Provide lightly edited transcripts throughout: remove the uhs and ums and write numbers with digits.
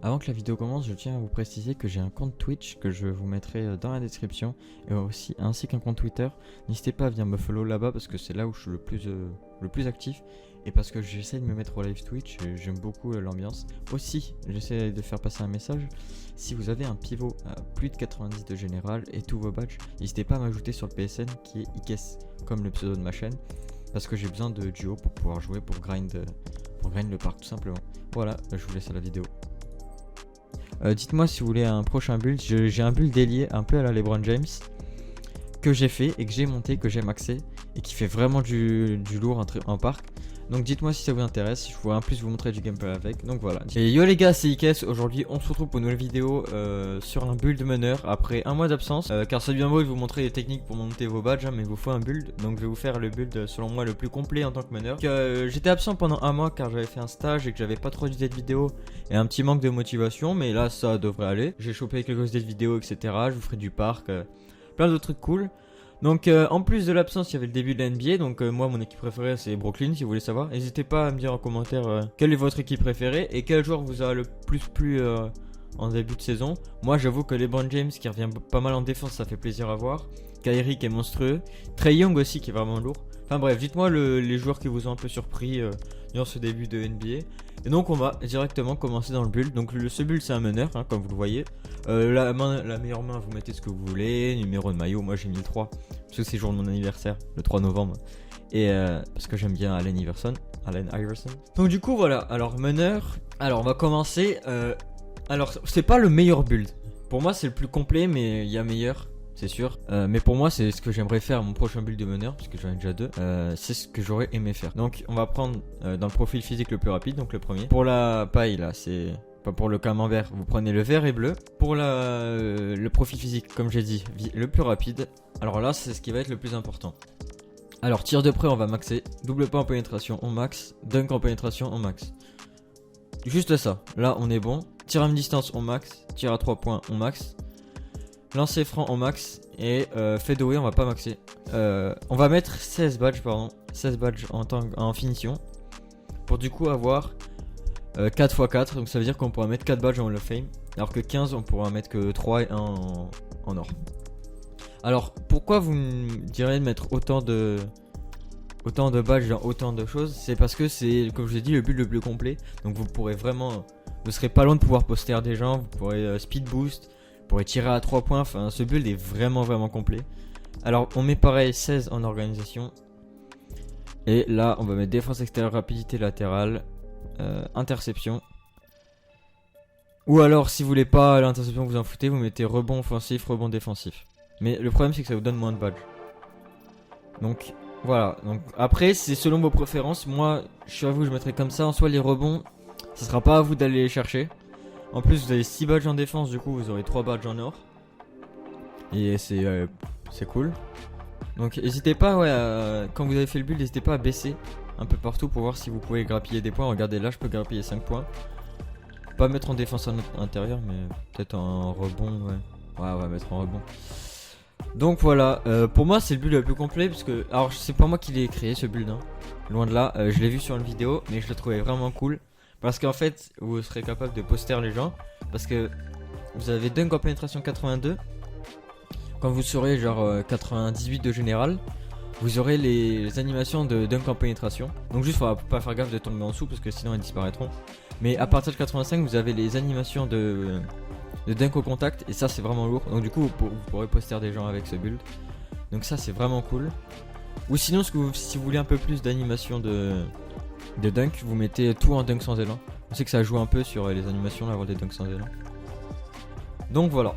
Avant que la vidéo commence, je tiens à vous préciser que j'ai un compte Twitch que je vous mettrai dans la description et aussi ainsi qu'un compte Twitter. N'hésitez pas à venir me follow là-bas parce que c'est là où je suis le plus actif et parce que j'essaie de me mettre au live Twitch. J'aime beaucoup l'ambiance. Aussi, j'essaie de faire passer un message. Si vous avez un pivot à plus de 90 de général et tous vos badges, n'hésitez pas à m'ajouter sur le PSN qui est Ikes, comme le pseudo de ma chaîne, parce que j'ai besoin de duo pour pouvoir jouer, pour grind le parc tout simplement. Voilà, je vous laisse à la vidéo. Dites-moi si vous voulez un prochain build. J'ai un build délié un peu à la LeBron James que j'ai fait et que j'ai monté, que j'ai maxé et qui fait vraiment du lourd en parc. Donc dites-moi si ça vous intéresse, je pourrais en plus vous montrer du gameplay avec. Donc voilà. Et yo les gars, c'est Ikes. Aujourd'hui on se retrouve pour une nouvelle vidéo sur un build meneur après un mois d'absence, car c'est bien beau de vous montrer les techniques pour monter vos badges, mais il vous faut un build. Donc je vais vous faire le build selon moi le plus complet en tant que meneur. J'étais absent pendant un mois car j'avais fait un stage et que j'avais pas trop d'idées de vidéo et un petit manque de motivation, mais là ça devrait aller. J'ai chopé quelques idées de vidéo, etc. Je vous ferai du parc, plein d'autres trucs cool. Donc en plus de l'absence, il y avait le début de la NBA. Donc moi mon équipe préférée c'est Brooklyn, si vous voulez savoir. N'hésitez pas à me dire en commentaire quelle est votre équipe préférée et quel joueur vous a le plus plu en début de saison. Moi j'avoue que LeBron James qui revient pas mal en défense, ça fait plaisir à voir. Kyrie qui est monstrueux, Trae Young aussi qui est vraiment lourd. Enfin bref, dites-moi les joueurs qui vous ont un peu surpris durant ce début de NBA. Et donc on va directement commencer dans le build. Donc ce build c'est un meneur, hein, comme vous le voyez. La meilleure main, vous mettez ce que vous voulez. Numéro de maillot, moi j'ai mis le 3 parce que c'est le jour de mon anniversaire, le 3 novembre. Et parce que j'aime bien Allen Iverson. Donc du coup voilà, alors meneur. Alors on va commencer. Alors c'est pas le meilleur build. Pour moi c'est le plus complet, mais il y a meilleur. C'est sûr, mais pour moi c'est ce que j'aimerais faire mon prochain build de meneur, parce que j'en ai déjà deux. C'est ce que j'aurais aimé faire. Donc on va prendre dans le profil physique le plus rapide, donc le premier. Pour la paille là, c'est pas pour le camembert, vous prenez le vert et bleu. Pour le profil physique, comme j'ai dit, le plus rapide. Alors là c'est ce qui va être le plus important. Alors tir de près on va maxer, double pas en pénétration on max, dunk en pénétration on max. Juste ça, là on est bon. Tir à mi-distance on max, tir à 3 points on max. Lancer franc en max et fadeaway on va pas maxer. On va mettre 16 badges en finition pour du coup avoir 4x4, donc ça veut dire qu'on pourra mettre 4 badges en Hall of Fame, alors que 15 on pourra mettre que 3 et 1 en or. Alors pourquoi vous me direz de mettre autant de badges dans autant de choses? C'est parce que c'est, comme je vous ai dit, le build le plus complet, donc vous pourrez vraiment, vous serez pas loin de pouvoir poster des gens, vous pourrez speed boost, vous pourrez tirer à 3 points, enfin ce build est vraiment complet. Alors on met pareil 16 en organisation. Et là on va mettre défense extérieure, rapidité latérale, interception. Ou alors si vous voulez pas l'interception, vous en foutez, vous mettez rebond offensif, rebond défensif. Mais le problème c'est que ça vous donne moins de badges. Donc voilà, donc après c'est selon vos préférences. Moi je suis à vous, je mettrai comme ça. En soi les rebonds, ce sera pas à vous d'aller les chercher. En plus vous avez 6 badges en défense, du coup vous aurez 3 badges en or. Et c'est cool. Donc n'hésitez pas, quand vous avez fait le build, n'hésitez pas à baisser un peu partout pour voir si vous pouvez grappiller des points. Regardez là je peux grappiller 5 points. Pas mettre en défense à l'intérieur, mais peut-être en rebond, ouais. Ouais on va mettre en rebond. Donc voilà, pour moi c'est le build le plus complet parce que, alors c'est pas moi qui l'ai créé ce build, hein. Loin de là, je l'ai vu sur une vidéo mais je le trouvais vraiment cool. Parce qu'en fait, vous serez capable de poster les gens. Parce que vous avez dunk en pénétration 82. Quand vous serez genre 98 de général, vous aurez les animations de dunk en pénétration. Donc juste, faudra pas faire gaffe de tomber en dessous parce que sinon elles disparaîtront. Mais à partir de 85, vous avez les animations de dunk au contact. Et ça, c'est vraiment lourd. Donc du coup, vous pourrez poster des gens avec ce build. Donc ça, c'est vraiment cool. Ou sinon, si vous voulez un peu plus d'animation de dunk, vous mettez tout en dunk sans élan. Je sais que ça joue un peu sur les animations d'avoir des dunks sans élan. Donc voilà.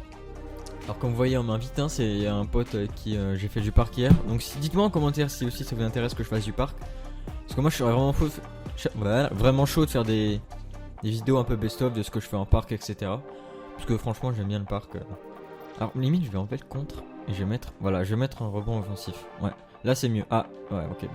Alors comme vous voyez on m'invite, hein, c'est un pote qui j'ai fait du parc hier. Donc dites-moi en commentaire si aussi ça vous intéresse que je fasse du parc. Parce que moi je serais vraiment chaud de faire des vidéos un peu best-of de ce que je fais en parc, etc. Parce que franchement j'aime bien le parc. Alors limite je vais enlever le contre et je vais mettre, voilà, je vais mettre un rebond offensif. Ouais, là c'est mieux. Ah ouais, ok.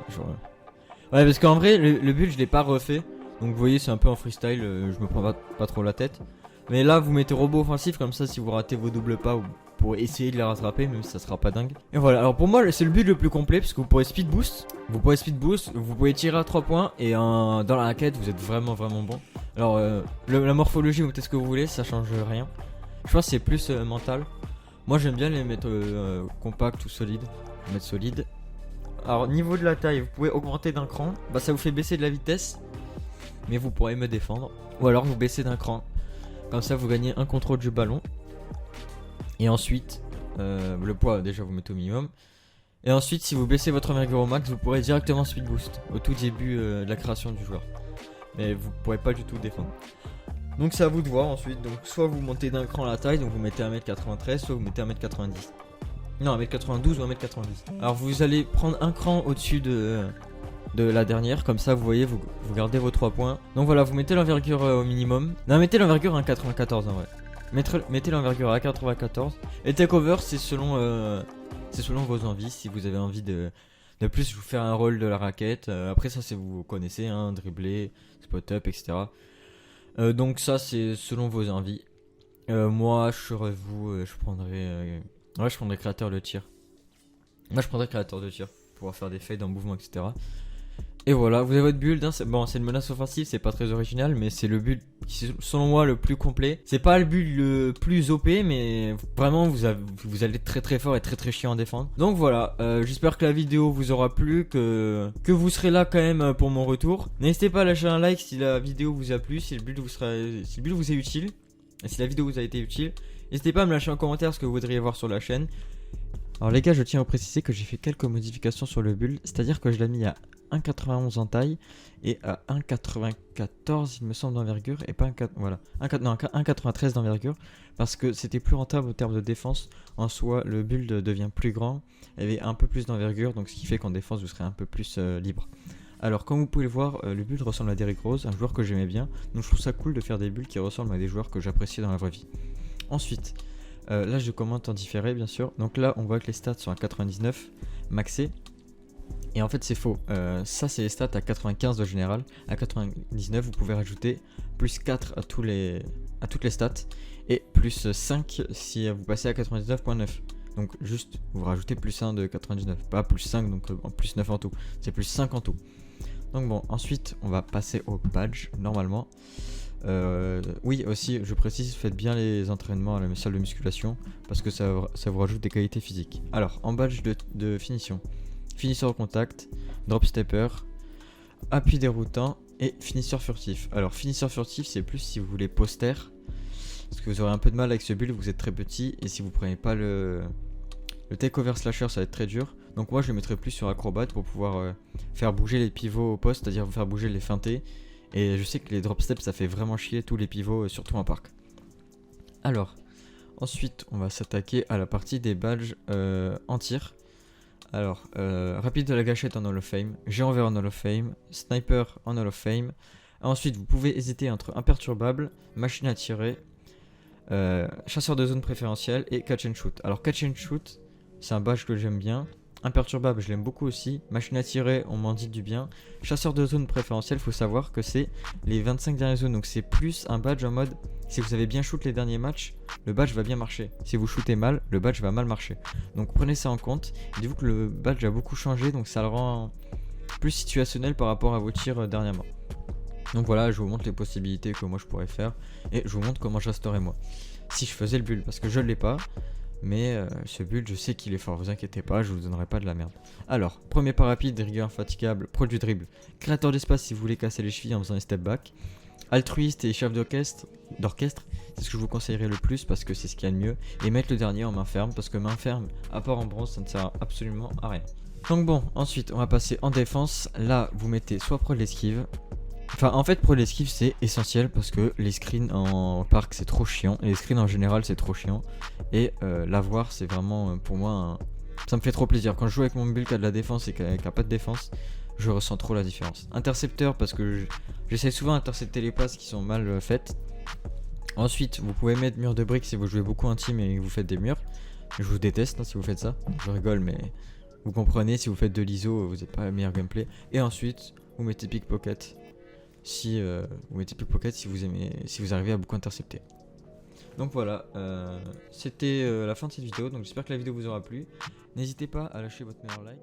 Ouais, parce qu'en vrai le build je l'ai pas refait. Donc vous voyez c'est un peu en freestyle, je me prends pas trop la tête. Mais là vous mettez robot offensif, comme ça si vous ratez vos doubles pas, vous pourrez essayer de les rattraper, même si ça sera pas dingue. Et voilà, alors pour moi c'est le build le plus complet parce que vous pourrez speed boost, vous pouvez tirer à 3 points et dans la raquette vous êtes vraiment bon. Alors la morphologie vous mettez ce que vous voulez, ça change rien. Je pense que c'est plus mental. Moi j'aime bien les mettre compact ou solide, mettre solide. Alors niveau de la taille, vous pouvez augmenter d'un cran, bah ça vous fait baisser de la vitesse, mais vous pourrez me défendre. Ou alors vous baissez d'un cran, comme ça vous gagnez un contrôle du ballon. Et ensuite, le poids déjà vous mettez au minimum. Et ensuite si vous baissez votre envergure au max, vous pourrez directement speed boost au tout début de la création du joueur. Mais vous pourrez pas du tout défendre. Donc c'est à vous de voir ensuite, donc soit vous montez d'un cran la taille, donc vous mettez 1m93, soit vous mettez 1m90. Non, 1m92 ou 1m90. Alors vous allez prendre un cran au-dessus de la dernière, comme ça vous voyez, vous gardez vos 3 points. Donc voilà, vous mettez l'envergure au minimum. Non, mettez l'envergure à 1,94 en vrai. Mettez l'envergure à 1,94. Et takeover c'est selon vos envies, si vous avez envie de plus vous faire un rôle de la raquette. Après ça c'est vous connaissez, hein, dribbler, spot up, etc. Donc ça c'est selon vos envies. Moi je serais vous, je prendrais créateur de tir. Moi je prendrais créateur de tir pour pouvoir faire des fades en mouvement, etc. Et voilà, vous avez votre build, hein, c'est une menace offensive, c'est pas très original, mais c'est le build qui selon moi le plus complet. C'est pas le build le plus OP, mais vraiment vous allez très fort et très chiant à défendre. Donc voilà, j'espère que la vidéo vous aura plu, que vous serez là quand même pour mon retour. N'hésitez pas à lâcher un like si la vidéo vous a plu, si le build vous est utile, et si la vidéo vous a été utile. N'hésitez pas à me lâcher en commentaire ce que vous voudriez voir sur la chaîne. Alors les gars, je tiens à préciser que j'ai fait quelques modifications sur le build, c'est-à-dire que je l'ai mis à 1,91 en taille et à 1,94 il me semble d'envergure, et pas 1,93 d'envergure, parce que c'était plus rentable au terme de défense. En soi le build devient plus grand, il y avait un peu plus d'envergure, donc ce qui fait qu'en défense vous serez un peu plus libre. Alors comme vous pouvez le voir, le build ressemble à Derrick Rose, un joueur que j'aimais bien, donc je trouve ça cool de faire des builds qui ressemblent à des joueurs que j'apprécie dans la vraie vie. Ensuite, là je commente en différé bien sûr, donc là on voit que les stats sont à 99 maxé. Et en fait c'est faux, ça c'est les stats à 95 de général, à 99 vous pouvez rajouter plus 4 à toutes les stats, et plus 5 si vous passez à 99.9. Donc juste vous rajoutez plus 1 de 99, pas plus 5, donc en plus 9 en tout, c'est plus 5 en tout. Donc bon, ensuite on va passer au badge normalement. Oui aussi je précise, faites bien les entraînements à la salle de musculation, parce que ça vous rajoute des qualités physiques. Alors en badge de finition, finisseur au contact, drop stepper, appui déroutant et finisseur furtif. Alors finisseur furtif c'est plus si vous voulez poster, parce que vous aurez un peu de mal avec ce build, vous êtes très petit, et si vous prenez pas le takeover slasher ça va être très dur. Donc moi je le mettrai plus sur acrobat pour pouvoir faire bouger les pivots au poste, c'est-à-dire faire bouger les feintés. Et je sais que les drop steps ça fait vraiment chier tous les pivots, surtout en parc. Alors ensuite on va s'attaquer à la partie des badges en tir. Alors, rapide de la gâchette en Hall of Fame, géant vert en Hall of Fame, sniper en Hall of Fame. Ensuite, vous pouvez hésiter entre imperturbable, machine à tirer, chasseur de zone préférentielle et catch and shoot. Alors, catch and shoot, c'est un badge que j'aime bien. Imperturbable, je l'aime beaucoup aussi. Machine à tirer, on m'en dit du bien. Chasseur de zone préférentielle, faut savoir que c'est les 25 dernières zones. Donc, c'est plus un badge en mode si vous avez bien shoot les derniers matchs, le badge va bien marcher. Si vous shootez mal, le badge va mal marcher. Donc prenez ça en compte. Dites-vous que le badge a beaucoup changé, donc ça le rend plus situationnel par rapport à vos tirs dernièrement. Donc voilà, je vous montre les possibilités que moi je pourrais faire, et je vous montre comment je resterai moi si je faisais le build, parce que je ne l'ai pas. Mais ce build, je sais qu'il est fort, vous inquiétez pas, je vous donnerai pas de la merde. Alors, premier pas rapide, rigueur infatigable, pro du dribble, créateur d'espace si vous voulez casser les chevilles en faisant des step back. Altruiste et chef d'orchestre, c'est ce que je vous conseillerais le plus parce que c'est ce qu'il y a de mieux. Et mettre le dernier en main ferme, parce que main ferme, à part en bronze, ça ne sert absolument à rien. Donc bon, ensuite on va passer en défense. Là vous mettez soit pro de l'esquive. Enfin en fait pro de l'esquive c'est essentiel, parce que les screens en parc c'est trop chiant, et les screens en général c'est trop chiant. Et l'avoir c'est vraiment pour moi ça me fait trop plaisir. Quand je joue avec mon build qui a de la défense et qui a pas de défense, je ressens trop la différence. Intercepteur, parce que j'essaie souvent d'intercepter les passes qui sont mal faites. Ensuite vous pouvez mettre mur de briques si vous jouez beaucoup en team et que vous faites des murs. Je vous déteste si vous faites ça, je rigole, mais vous comprenez, si vous faites de l'ISO vous n'êtes pas le meilleur gameplay. Et ensuite vous mettez pickpocket si vous mettez pickpocket si vous arrivez à beaucoup intercepter. Donc voilà, c'était la fin de cette vidéo, donc j'espère que la vidéo vous aura plu. N'hésitez pas à lâcher votre meilleur like.